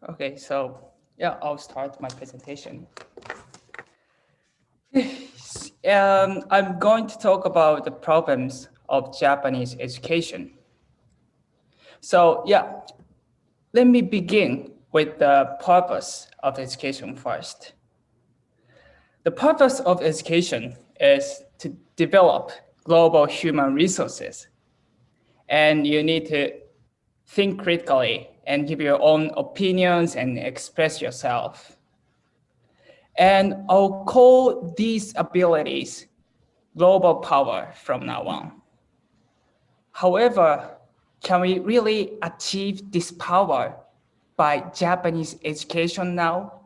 Okay, so yeah, I'll start my presentation. I'm going to talk about the problems of Japanese education. So yeah, let me begin with the purpose of education first. The purpose of education is to develop global human resources, and you need to think critically and give your own opinions and express yourself. And I'll call these abilities global power from now on. However, can we really achieve this power by Japanese education now?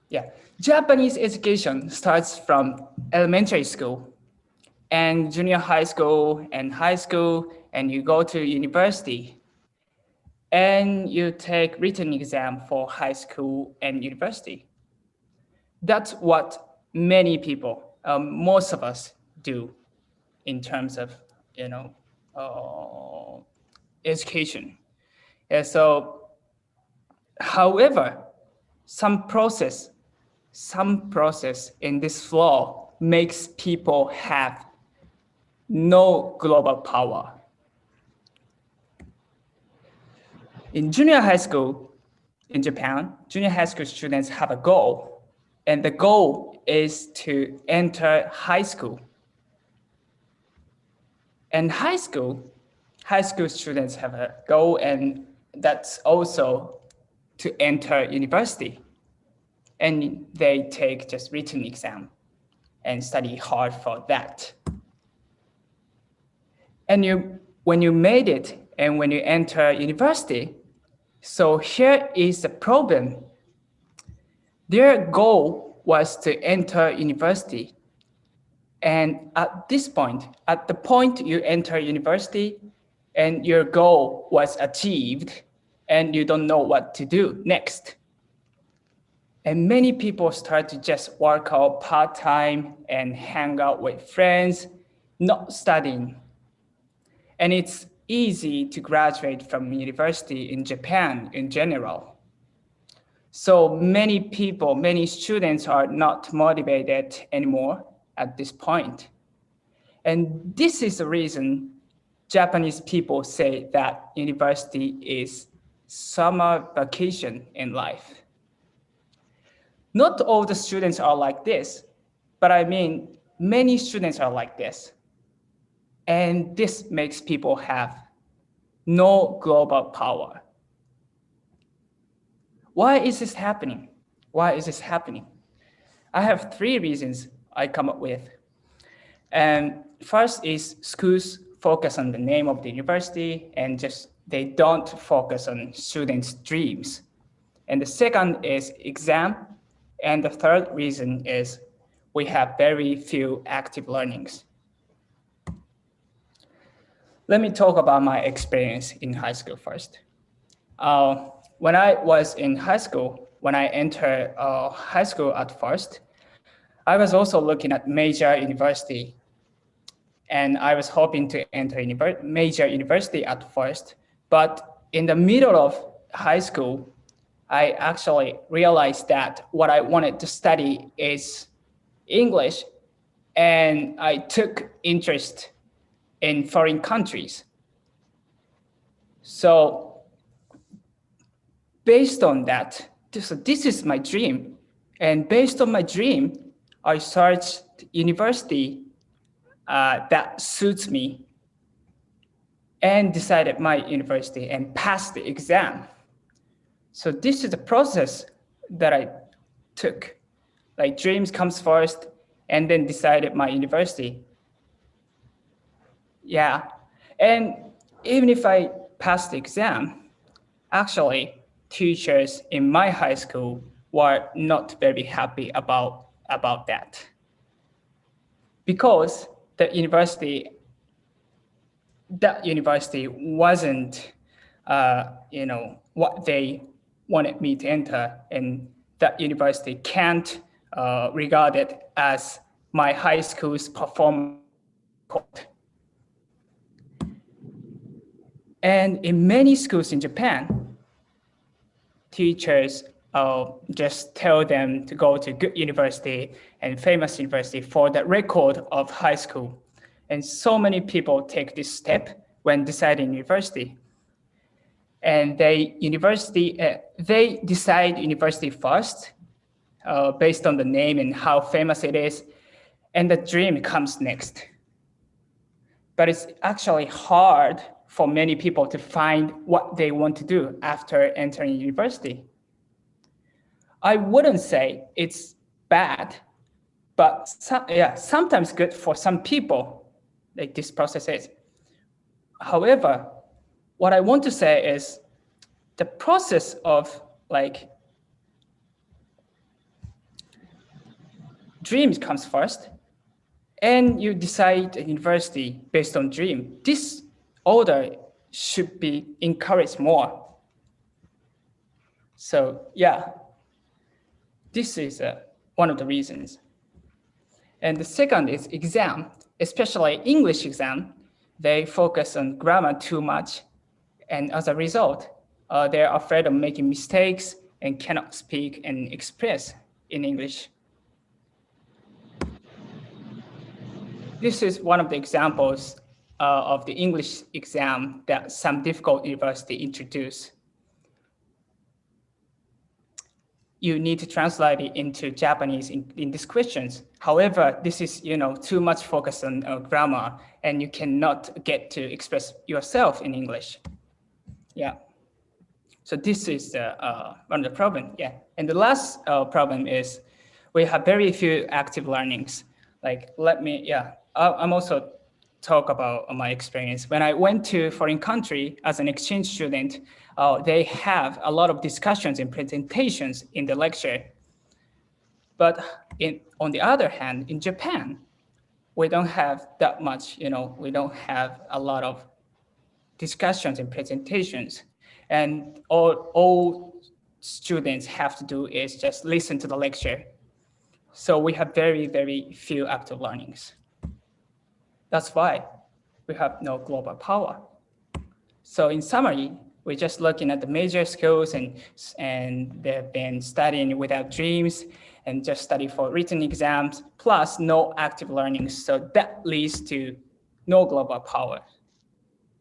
Yeah, Japanese education starts from elementary school and junior high school and high school, and you go to university and you take written exam for high school and university. That's what many people, most of us do in terms of, you know, uh, education. Yeah, so, however, some process in this flow makes people have no global power. In junior high school in Japan, junior high school students have a goal, and the goal is to enter high school. And high school students have a goal, and that's also to enter university. And they take just written exam and study hard for that. And when you made it and when you enter university, so here is the problem. Their goal was to enter university. And at this point, at the point you enter university and your goal was achieved and you don't know what to do next. And many people start to just work out part-time and hang out with friends, not studying. And it's easy to graduate from university in Japan in general. So many people, many students are not motivated anymore at this point. And this is the reason Japanese people say that university is summer vacation in life. Not all the students are like this, but I mean, many students are like this. And this makes people have no global power. Why is this happening? Why is this happening? I have three reasons I come up with. And first is schools focus on the name of the university and just they don't focus on students' dreams. And the second is exam. And the third reason is we have very few active learnings. Let me talk about my experience in high school first. When I was in high school, when I entered high school at first, I was also looking at major university, and I was hoping to enter major university at first. But in the middle of high school, I actually realized that what I wanted to study is English, and I took interest in foreign countries. So based on that, this is my dream. And based on my dream, I searched university that suits me and decided my university and passed the exam. So this is the process that I took. Like dreams comes first and then decided my university. Yeah, and even if I passed the exam, actually teachers in my high school were not very happy about that. Because that university wasn't, what they wanted me to enter, and that university can't regard it as my high school's performance. And in many schools in Japan, teachers just tell them to go to good university and famous university for the record of high school. And so many people take this step when deciding university. And they decide university first based on the name and how famous it is, and the dream comes next. But it's actually hard for many people to find what they want to do after entering university. I wouldn't say it's bad, but sometimes good for some people, like this process is. However, what I want to say is the process of like dreams comes first, and you decide a university based on dream. This order should be encouraged more. So yeah, this is one of the reasons. And the second is exam, especially English exam. They focus on grammar too much. And as a result, they're afraid of making mistakes and cannot speak and express in English. This is one of the examples of the English exam that some difficult university introduce. You need to translate it into Japanese in these questions. However, this is too much focus on grammar, and you cannot get to express yourself in English. Yeah. So this is one of the problem. Yeah. And the last problem is we have very few active learnings. Like I'm also talk about my experience. When I went to foreign country as an exchange student, they have a lot of discussions and presentations in the lecture. But on the other hand, in Japan, we don't have that much, we don't have a lot of discussions and presentations. And all students have to do is just listen to the lecture. So we have very, very few active learnings. That's why we have no global power. So in summary, we're just looking at the major schools and they've been studying without dreams and just study for written exams, plus no active learning. So that leads to no global power.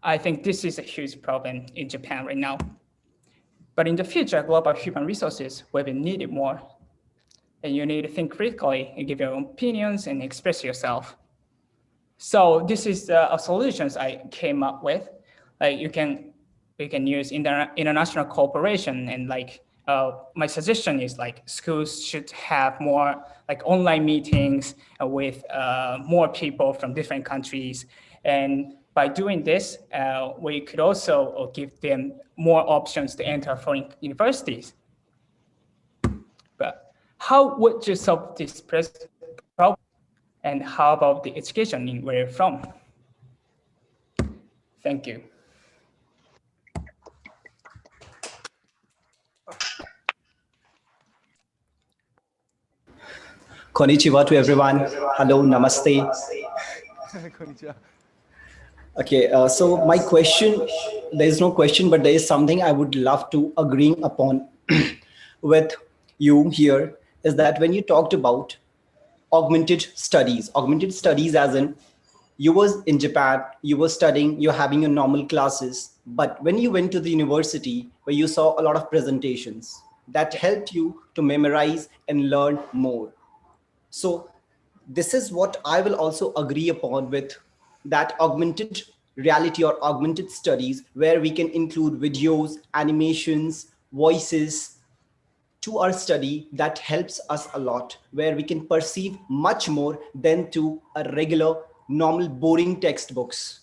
I think this is a huge problem in Japan right now. But in the future, global human resources will be needed more. And you need to think critically and give your own opinions and express yourself. So this is the solutions I came up with. Like we can use international cooperation, and my suggestion is like schools should have more like online meetings with more people from different countries. And by doing this, we could also give them more options to enter foreign universities. But how would you solve this problem? And how about the education in where you're from? Thank you. Konnichiwa to everyone. Hello, namaste. Konnichiwa. Okay, so my question, there is no question, but there is something I would love to agree upon with you here, is that when you talked about augmented studies as in you was in Japan, you were studying, you're having your normal classes, but when you went to the university where you saw a lot of presentations that helped you to memorize and learn more. So this is what I will also agree upon with that augmented reality or augmented studies, where we can include videos, animations, voices to our study that helps us a lot, where we can perceive much more than to a regular, normal, boring textbooks.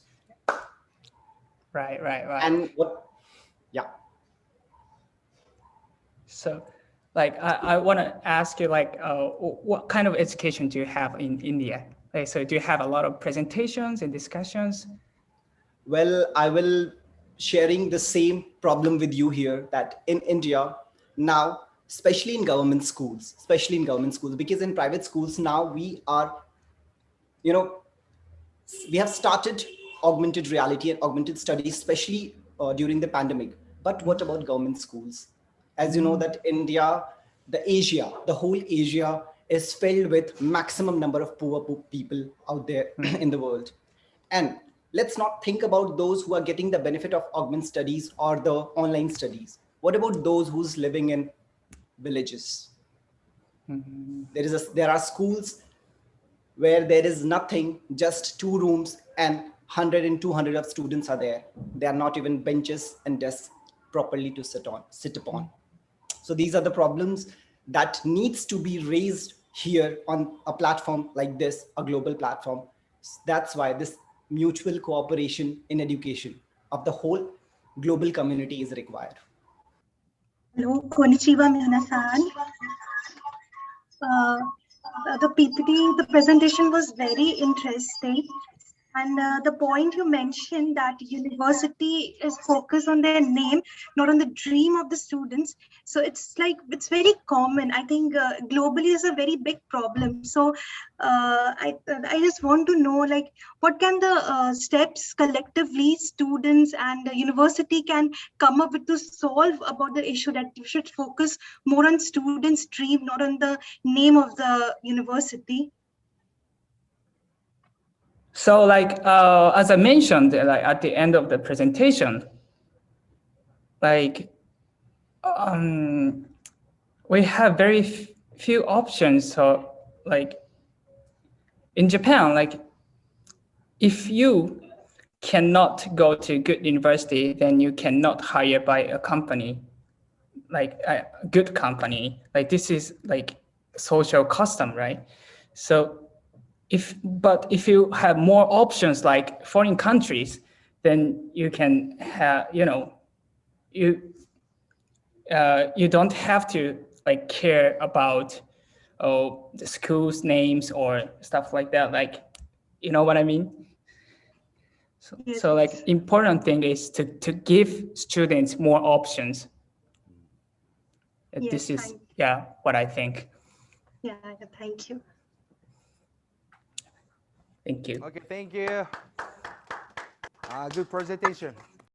Right. And what, yeah. So I want to ask you what kind of education do you have in India? So do you have a lot of presentations and discussions? Well, I will sharing the same problem with you here, that in India now, especially in government schools, because in private schools now we are, we have started augmented reality and augmented studies, especially during the pandemic. But what about government schools? As you know that India, the whole Asia is filled with maximum number of poor people out there in the world. And let's not think about those who are getting the benefit of augment studies or the online studies. What about those who's living in villages? There are schools where there is nothing, just 2 rooms, and 100 and 200 of students are there. There are not even benches and desks properly to sit upon. So these are the problems that needs to be raised here on a platform like this, a global platform. That's why this mutual cooperation in education of the whole global community is required. Hello, konnichiwa minasan. Uh, the PPT, the presentation was very interesting. And the point you mentioned that university is focused on their name, not on the dream of the students. So it's like, it's very common. I think globally is a very big problem. So I just want to know, like, what can the steps collectively students and the university can come up with to solve about the issue that you should focus more on students' dream, not on the name of the university? So like, as I mentioned, like at the end of the presentation, like, we have very few options. So like in Japan, like if you cannot go to good university, then you cannot hire by a company, like a good company. Like this is like social custom, right? So but if you have more options like foreign countries, then you can have, you don't have to like care about the schools names or stuff like that. Like, you know what I mean? So, Yes. so like important thing is to give students more options. Yes, This is what I think. Yeah, thank you. Thank you. Okay, thank you. Good presentation.